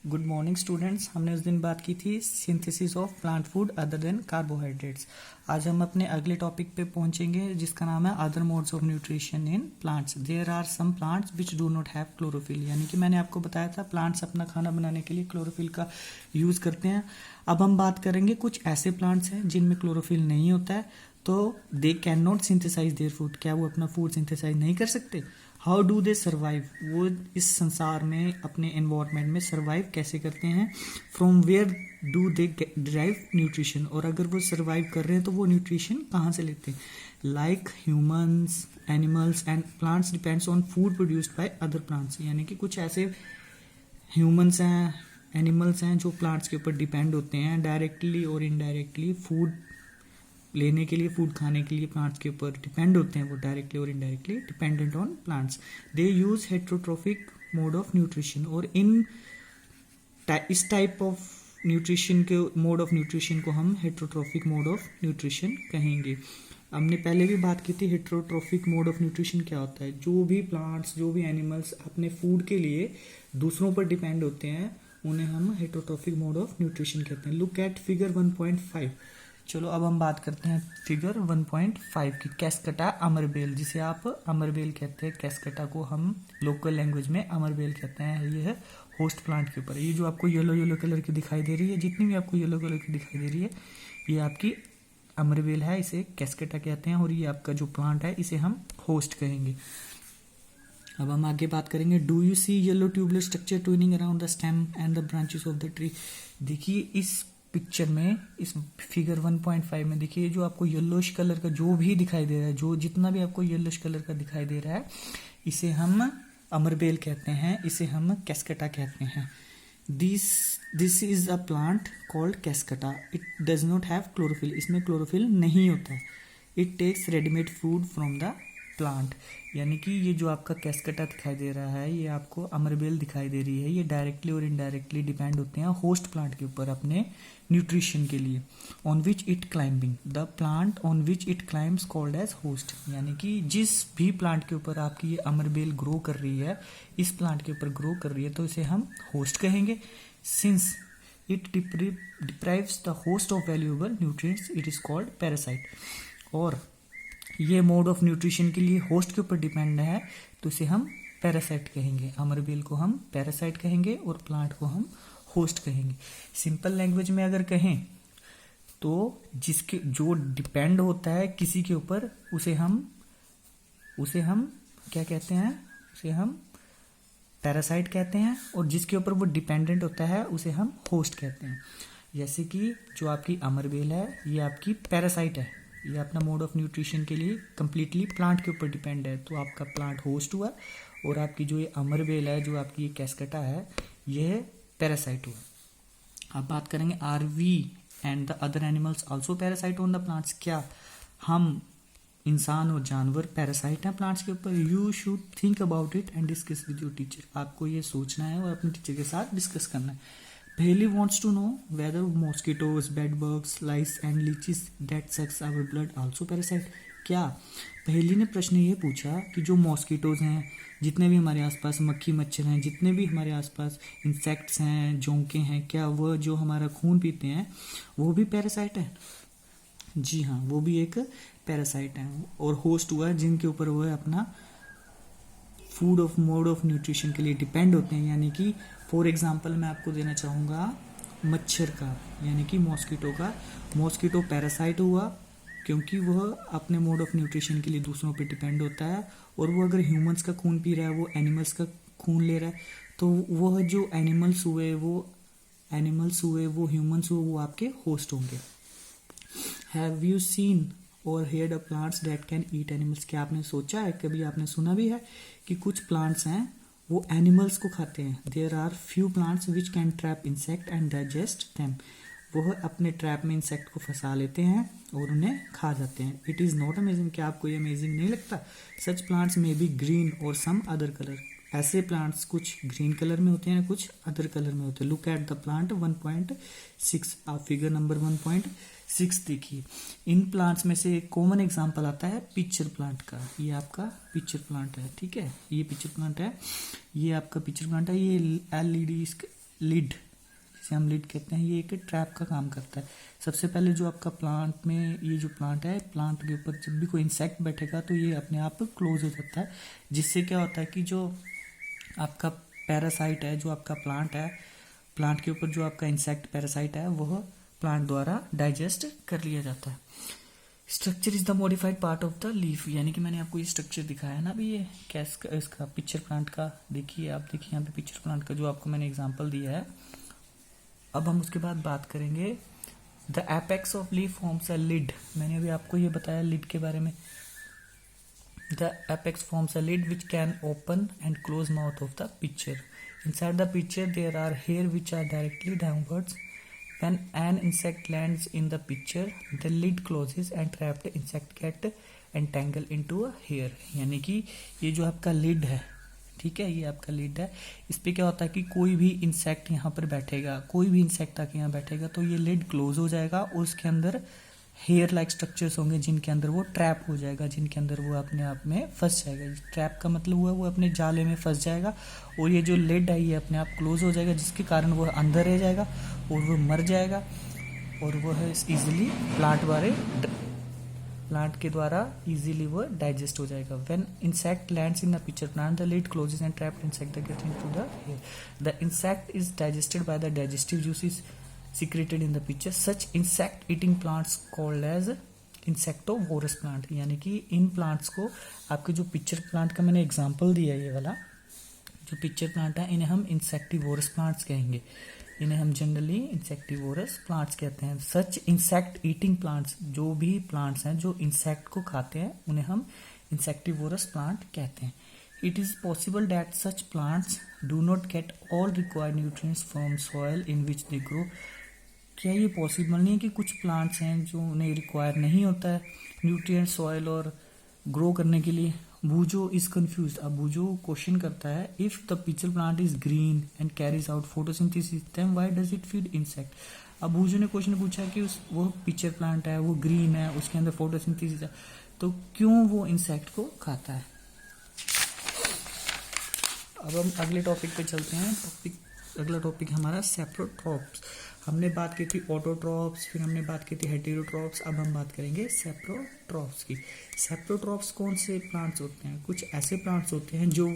Good morning students. हमने उस दिन बात की थी synthesis of plant food other than carbohydrates. आज हम अपने अगले टॉपिक पे पहुंचेंगे जिसका नाम है other modes of nutrition in plants. There are some plants which do not have chlorophyll, यानी कि मैंने आपको बताया था प्लांट्स अपना खाना बनाने के लिए क्लोरोफिल का यूज करते हैं। अब हम बात करेंगे कुछ ऐसे प्लांट्स हैं जिनमें क्लोरोफिल नहीं होता है, तो they can not synthesize their food. क्या वो अपना फूड सिंथेसाइज नहीं कर सकते? How do they survive? वो इस संसार में अपने एनवायरनमेंट में सर्वाइव कैसे करते हैं? From where do they derive nutrition? और अगर वो सर्वाइव कर रहे हैं तो वो न्यूट्रिशन कहाँ से लेते हैं? Like humans, animals and plants depends on food produced by other plants. यानी कि कुछ ऐसे ह्यूमंस हैं, एनिमल्स हैं जो प्लांट्स के ऊपर डिपेंड होते हैं डायरेक्टली और इनडायरेक्टली। फूड लेने के लिए, फूड खाने के लिए प्लांट्स के ऊपर डिपेंड होते हैं, वो डायरेक्टली और indirectly dependent on plants. They use heterotrophic mode of nutrition. और इस टाइप ऑफ न्यूट्रिशन के मोड ऑफ न्यूट्रिशन को हम हेट्रोट्रोफिक मोड ऑफ न्यूट्रिशन कहेंगे। हमने पहले भी बात की थी हेट्रोट्रोफिक मोड ऑफ न्यूट्रिशन क्या होता है। जो भी प्लांट्स, जो भी एनिमल्स अपने फूड के लिए दूसरों पर डिपेंड होते हैं उन्हें हम हेट्रोट्रोफिक मोड ऑफ न्यूट्रिशन कहते हैं। Look at figure 1.5। चलो अब हम बात करते हैं फिगर 1.5 की। कैस्कटा अमरबेल, जिसे आप अमरबेल कहते हैं, कैस्कटा को हम लोकल लैंग्वेज में अमरबेल कहते हैं। ये है होस्ट प्लांट के ऊपर। ये जो आपको येलो येलो कलर की दिखाई दे रही है, जितनी भी आपको येलो कलर की दिखाई दे रही है, ये आपकी अमरबेल है, इसे कैस्कटा कहते हैं। और ये आपका जो प्लांट है इसे हम होस्ट कहेंगे। अब हम आगे बात करेंगे। Do you see yellow tubular structure twining around the stem and the branches of the tree? देखिए इस पिक्चर में, इस फिगर 1.5 में देखिए जो आपको येलोश कलर का जो भी दिखाई दे रहा है, जो जितना भी आपको येलोश कलर का दिखाई दे रहा है, इसे हम अमरबेल कहते हैं, इसे हम कैस्कटा कहते हैं। This is a plant called cuscuta. It does not have chlorophyll. इसमें क्लोरोफिल नहीं होता है। It takes readymade food from the plant. यानी कि ये जो आपका कैस्कटा दिखाई दे रहा है, ये आपको अमरबेल दिखाई दे रही है, ये डायरेक्टली और इनडायरेक्टली डिपेंड होते हैं होस्ट प्लांट के ऊपर अपने न्यूट्रिशन के लिए। On which it climbing, the plant on which it climbs called as host. यानी कि जिस भी प्लांट के ऊपर आपकी ये अमरबेल ग्रो कर रही है, इस प्लांट के ऊपर ग्रो कर रही है, तो इसे हम होस्ट कहेंगे। Since it deprives the host of valuable nutrients, it is called parasite. और ये मोड ऑफ न्यूट्रिशन के लिए होस्ट के ऊपर डिपेंड है, तो इसे हम पैरासाइट कहेंगे। अमरबेल को हम पैरासाइट कहेंगे और प्लांट को हम होस्ट कहेंगे। सिंपल लैंग्वेज में अगर कहें तो जिसके जो डिपेंड होता है किसी के ऊपर, उसे हम क्या कहते हैं? उसे हम पैरासाइट कहते हैं। और जिसके ऊपर वो डिपेंडेंट होता है उसे हम होस्ट कहते हैं। जैसे कि जो आपकी अमरबेल है, ये आपकी पैरासाइट है, ये अपना मोड ऑफ न्यूट्रिशन के लिए कंप्लीटली प्लांट के ऊपर डिपेंड है, तो आपका प्लांट होस्ट हुआ। और आपकी जो ये अमरबेल है, जो आपकी ये कैस्कटा है, ये पैरासाइट हुआ। अब बात करेंगे are we and the other animals also parasite on the plants. क्या हम इंसान और जानवर पैरासाइट हैं प्लांट्स के ऊपर? You should think about it and discuss with your teacher. आपको ये सोचना है और अपने टीचर के साथ डिस्कस करना है। Bailey wants to know whether mosquitoes, bedbugs, lice and leeches that sucks our blood also parasite. क्या पहेली ने प्रश्न ये पूछा कि जो मॉस्किटोज हैं, जितने भी हमारे आसपास मक्खी मच्छर हैं, जितने भी हमारे आसपास इंसेक्ट्स हैं, जोंके हैं, क्या वह जो हमारा खून पीते हैं वो भी पैरासाइट है? जी हाँ, वो भी एक पैरासाइट है और होस्ट हुआ जिनके ऊपर वह अपना food of mode of nutrition के लिए डिपेंड होते हैं। यानी कि फॉर एग्जांपल मैं आपको देना चाहूँगा मच्छर का, यानी कि मॉस्किटो का। मॉस्किटो पैरासाइट हुआ क्योंकि वह अपने मोड ऑफ न्यूट्रिशन के लिए दूसरों पे डिपेंड होता है। और वो अगर ह्यूमंस का खून पी रहा है, वो एनिमल्स का खून ले रहा है, तो वह जो एनिमल्स हुए, वो ह्यूमंस हुए, वो आपके होस्ट होंगे। हैव यू सीन और heard of plants that can eat animals? क्या आपने सोचा है, कभी आपने सुना भी है कि कुछ प्लांट्स हैं वो एनिमल्स को खाते हैं? There are few plants which can trap insect and digest them. वह अपने ट्रैप में इंसेक्ट को फंसा लेते हैं और उन्हें खा जाते हैं। It is not amazing. क्या आपको ये अमेजिंग नहीं लगता? सच प्लांट्स में बी ग्रीन और सम अदर कलर। ऐसे प्लांट्स कुछ ग्रीन कलर में होते हैं, कुछ अदर कलर में होते हैं। Look at the plant 1.6। आप फिगर नंबर 1.6 देखिए। इन प्लांट्स में से एक कॉमन एग्जांपल आता है पिक्चर प्लांट का। ये आपका पिक्चर प्लांट है, ठीक है, ये पिक्चर प्लांट है, ये आपका पिक्चर प्लांट है। ये LED लिड, जिसे हम लिड कहते हैं, ये एक ट्रैप का काम करता है। सबसे पहले जो आपका प्लांट में ये जो प्लांट है, प्लांट के ऊपर जब भी कोई इंसेक्ट बैठेगा तो ये अपने आप क्लोज हो जाता है, जिससे क्या होता है कि जो आपका पैरासाइट है, जो आपका प्लांट है, प्लांट के ऊपर जो आपका इंसेक्ट पैरासाइट है वह प्लांट द्वारा डाइजेस्ट कर लिया जाता है। Structure is the modified part of the leaf, यानी कि मैंने आपको ये स्ट्रक्चर दिखाया है ना अभी, ये कैसे इसका पिक्चर प्लांट का देखिए, आप देखिए यहाँ पे पिक्चर प्लांट का जो आपको मैंने एग्जांपल दिया है। अब हम उसके बाद बात करेंगे the apex of leaf forms a lid, मैंने अभी आपको ये बताया लिड के बारे में। The apex forms a lid which can open and close mouth of the picture. Inside the picture there are hair which are directly downwards. When an insect lands in the picture, the lid closes and trapped insect get entangled into a hair। यानी कि ये जो आपका lid है, ठीक है, ये आपका लिड है, इस पे क्या होता है कि कोई भी इंसेक्ट यहाँ पर बैठेगा, कोई भी इंसेक्ट आके यहाँ बैठेगा तो ये लिड क्लोज हो जाएगा और उसके अंदर हेयर लाइक स्ट्रक्चर्स होंगे जिनके अंदर वो ट्रैप हो जाएगा, जिनके अंदर वो अपने आप में फंस जाएगा। ट्रैप का मतलब हुआ वो अपने जाले में फंस जाएगा और ये जो लिड है ये अपने आप क्लोज हो जाएगा, जिसके कारण वो अंदर रह जाएगा और वो मर जाएगा और वह इजीली प्लांट के द्वारा इजीली वो डाइजेस्ट हो जाएगा। When insect lands in the picture plant the lid closes and trapped insect get into the hair. The insect is digested by the digestive juices secreted in the picture। such insect eating plants called as insectivorous plant। यानी कि in plants को, आपके जो pitcher plant का मैंने example दिया, ये वाला जो पिक्चर प्लांट है, इन्हें हम इंसेक्टिवोरस प्लांट्स कहेंगे, इन्हें हम जनरली इंसेक्टिवोरस प्लांट्स कहते हैं। सच इंसेक्ट ईटिंग प्लांट्स, जो भी प्लांट्स हैं जो इंसेक्ट को खाते हैं उन्हें हम इंसेक्टिवोरस प्लांट कहते हैं। It is possible that such plants do not get all required nutrients from soil in which they grow। क्या ये पॉसिबल नहीं है कि कुछ प्लांट्स हैं जो उन्हें रिक्वायर नहीं होता है न्यूट्रिएंट सॉइल और ग्रो करने के लिए। Boojho is confuse. अब बूजो क्वेश्चन करता है, if the picture plant is green and carries out photosynthesis then why does it feed insect. अब बूजो ने क्वेश्चन पूछा कि वो पिक्चर प्लांट है, वो ग्रीन है, उसके अंदर फोटोसिंथेसिस है, तो क्यों वो इंसेक्ट को खाता है। अब हम अगले टॉपिक पे चलते हैं। अगला टॉपिक हमारा सेप्रोट्रॉप्स। हमने बात की थी ऑटोट्रॉप्स, फिर हमने बात की थी हेटेरोट्रॉप्स, अब हम बात करेंगे सेप्रोट्रॉप्स की। सेप्रोट्रॉप्स कौन से प्लांट्स होते हैं? कुछ ऐसे प्लांट्स होते हैं जो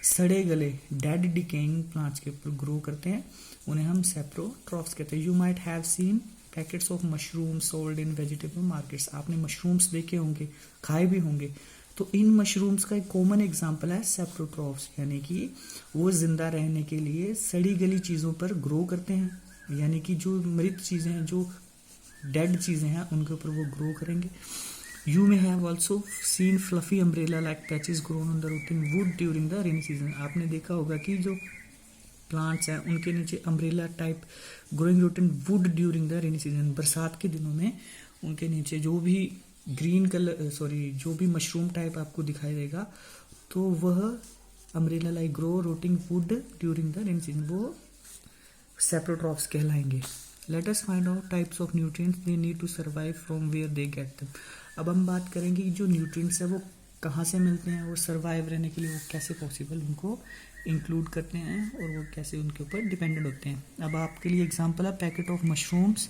सड़े गले डेड डिकेइंग प्लांट्स के ऊपर ग्रो करते हैं, उन्हें हम सेप्रोट्रॉप्स कहते हैं। You might have seen packets of mushroom sold in vegetable markets. आपने मशरूम्स देखे होंगे, खाए भी होंगे। तो इन मशरूम्स का एक कॉमन एग्जांपल है सेप्रोट्रॉप्स, यानी कि वो जिंदा रहने के लिए सड़ी गली चीज़ों पर ग्रो करते हैं, यानी कि जो मृत चीज़ें हैं, जो डेड चीज़ें हैं, उनके ऊपर वो ग्रो करेंगे। You may have also seen fluffy umbrella like patches grown on the root in wood during the rainy season. आपने देखा होगा कि जो प्लांट्स हैं उनके नीचे umbrella type growing root in wood during the rainy season. बरसात के दिनों में उनके नीचे जो भी ग्रीन कलर जो भी मशरूम टाइप आपको दिखाई देगा, तो वह umbrella like grow rooting wood during the rainy season, वो सेप्रोट्रॉप्स कहलाएंगे। Let us find out types of nutrients they need to survive from where they get them. अब हम बात करेंगे कि जो न्यूट्रिएंट्स है वो कहाँ से मिलते हैं और सर्वाइव रहने के लिए वो कैसे पॉसिबल उनको इंक्लूड करते हैं और वो कैसे उनके ऊपर डिपेंडेंट होते हैं। अब आपके लिए एग्जांपल है packet of mushrooms,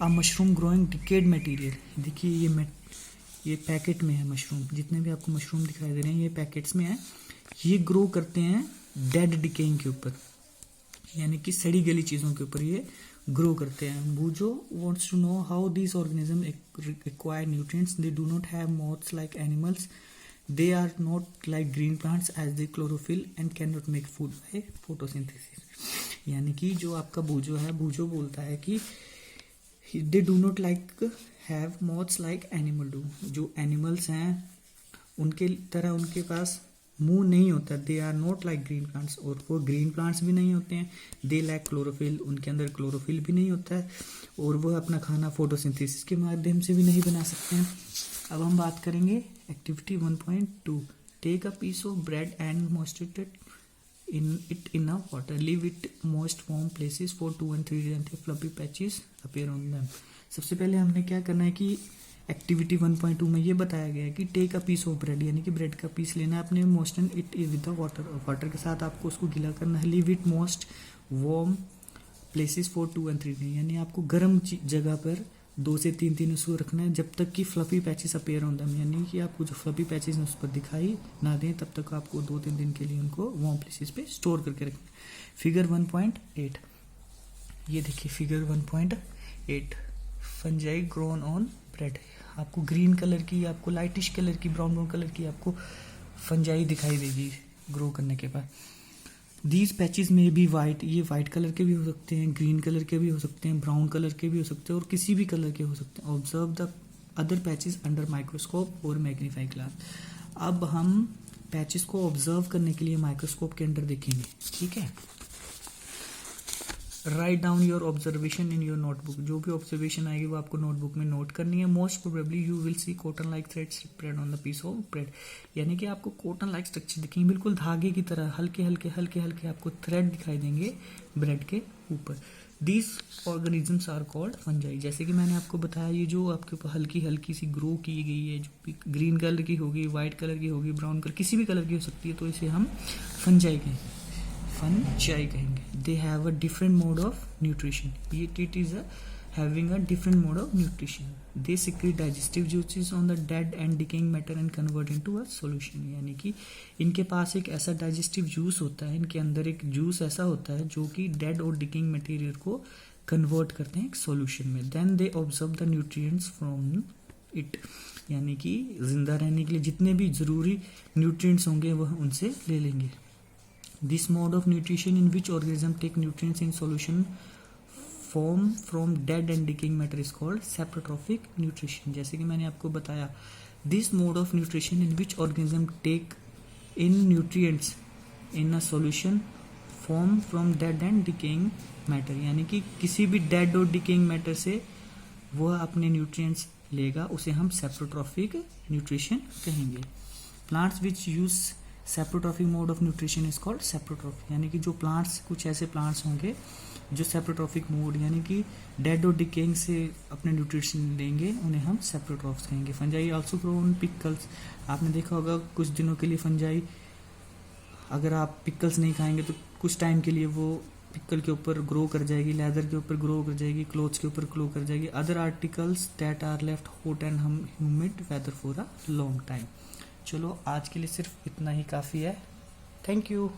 a mushroom growing decade material. देखिए ये पैकेट में है मशरूम, जितने भी आपको मशरूम दिखाई दे रहे हैं ये पैकेट्स में है। ये ग्रो करते हैं डेड डिकेइंग के ऊपर, यानी कि सड़ी गली चीज़ों के ऊपर ये ग्रो करते हैं। Boojho wants to know how these organism acquire nutrients. They do not have mouths like animals, they are not like green plants as they chlorophyll and can not make food by photosynthesis. यानी कि जो आपका बूजो है, बूजो बोलता है कि they do not like have mouths like animal do. जो animals हैं उनके तरह उनके पास मुंह नहीं होता। They are not like green plants, और वो ग्रीन प्लांट्स भी नहीं होते हैं। दे लैक क्लोरोफिल, उनके अंदर क्लोरोफिल भी नहीं होता है, और वह अपना खाना फोटोसिंथेसिस के माध्यम से भी नहीं बना सकते हैं। अब हम बात करेंगे activity 1.2। Take a piece of bread and moisture in a water, leave it moist warm places for 2 and 3 days until fluffy patches appear on them। सबसे पहले हमने क्या करना है कि एक्टिविटी 1.2 में ये बताया गया है कि take a piece of bread, यानी कि ब्रेड का पीस लेना है आपने, moisten it with the water, water के साथ आपको उसको गीला करना है। Leave it most warm places for 2 and 3 day, यानी आपको गर्म जगह पर 2 से 3 दिन उसको रखना है जब तक कि fluffy patches appear on them, यानी कि आपको जो फ्लफी पैचेस उस पर दिखाई ना दें तब तक आपको 2-3 दिन के लिए उनको वार्म प्लेसेस पे स्टोर करके रखना है। फिगर 1.8, ये देखिए figure 1.8, fungi grown on bread. आपको ग्रीन कलर की, आपको लाइटिश कलर की, ब्राउन कलर की आपको फंजाई दिखाई देगी ग्रो करने के बाद। दीज पैचेस में भी वाइट, ये वाइट कलर के भी हो सकते हैं, ग्रीन कलर के भी हो सकते हैं, ब्राउन कलर के भी हो सकते हैं और किसी भी कलर के हो सकते हैं। Observe the other patches under microscope और मैग्नीफाइंग ग्लास। अब हम पैचेस को ऑब्जर्व करने के लिए माइक्रोस्कोप के अंदर देखेंगे, ठीक है। Write down your observation in your notebook, जो भी ऑब्जर्वेशन आएगी वो आपको नोटबुक में नोट करनी है। Most probably you will see cotton like threads spread on the piece of bread, यानी कि आपको कॉटन लाइक स्ट्रक्चर दिखेंगे, बिल्कुल धागे की तरह हल्के हल्के आपको थ्रेड दिखाई देंगे ब्रेड के ऊपर। These organisms are called fungi. जैसे कि मैंने आपको बताया, ये जो आपके ऊपर हल्की सी ग्रो की गई है, जो ग्रीन कलर की होगी, व्हाइट कलर की होगी, ब्राउन कलर, किसी भी कलर की हो सकती है, तो इसे हम फंजाई कहेंगे। They have a different mode of nutrition, it is having a different mode of nutrition. They secrete digestive juices on the dead and decaying matter and convert into a solution, यानी कि इनके पास एक ऐसा digestive juice होता है, इनके अंदर एक जूस ऐसा होता है जो कि डेड और डिकेइंग मटेरियल को कन्वर्ट करते हैं एक सॉल्यूशन में। Then they observe the nutrients from it, यानी कि जिंदा रहने के लिए जितने भी जरूरी न्यूट्रिएंट्स होंगे वह उनसे ले लेंगे। This mode of nutrition in which organism take nutrients in solution form from dead and decaying matter is called saprotrophic nutrition. जैसे कि मैंने आपको बताया, this mode of nutrition in which organism take in nutrients in a solution form from dead and decaying matter, यानी कि किसी भी dead और डिकेइंग मैटर से वह अपने न्यूट्रिएंट्स लेगा, उसे हम सेप्रोट्रॉफिक न्यूट्रिशन कहेंगे। Plants which use saprotrophic mode of nutrition is called saprotrophic, यानी कि जो प्लांट्स, कुछ ऐसे प्लांट्स होंगे जो सेप्रोट्रॉफिक मोड यानी कि डेड और डिकेइंग से अपने न्यूट्रिशन लेंगे, उन्हें हम सेप्रोट्रॉफ्स कहेंगे। Fungi also grow on pickles, आपने देखा होगा कुछ दिनों के लिए फंजाई, अगर आप पिकल्स नहीं खाएंगे तो कुछ टाइम के लिए वो पिकल के ऊपर ग्रो कर जाएगी, लेदर के ऊपर ग्रो कर जाएगी, क्लोथ्स के ऊपर ग्रो कर जाएगी। Other articles that are left hot and humid weather for a long time. चलो आज के लिए सिर्फ इतना ही काफ़ी है। Thank you.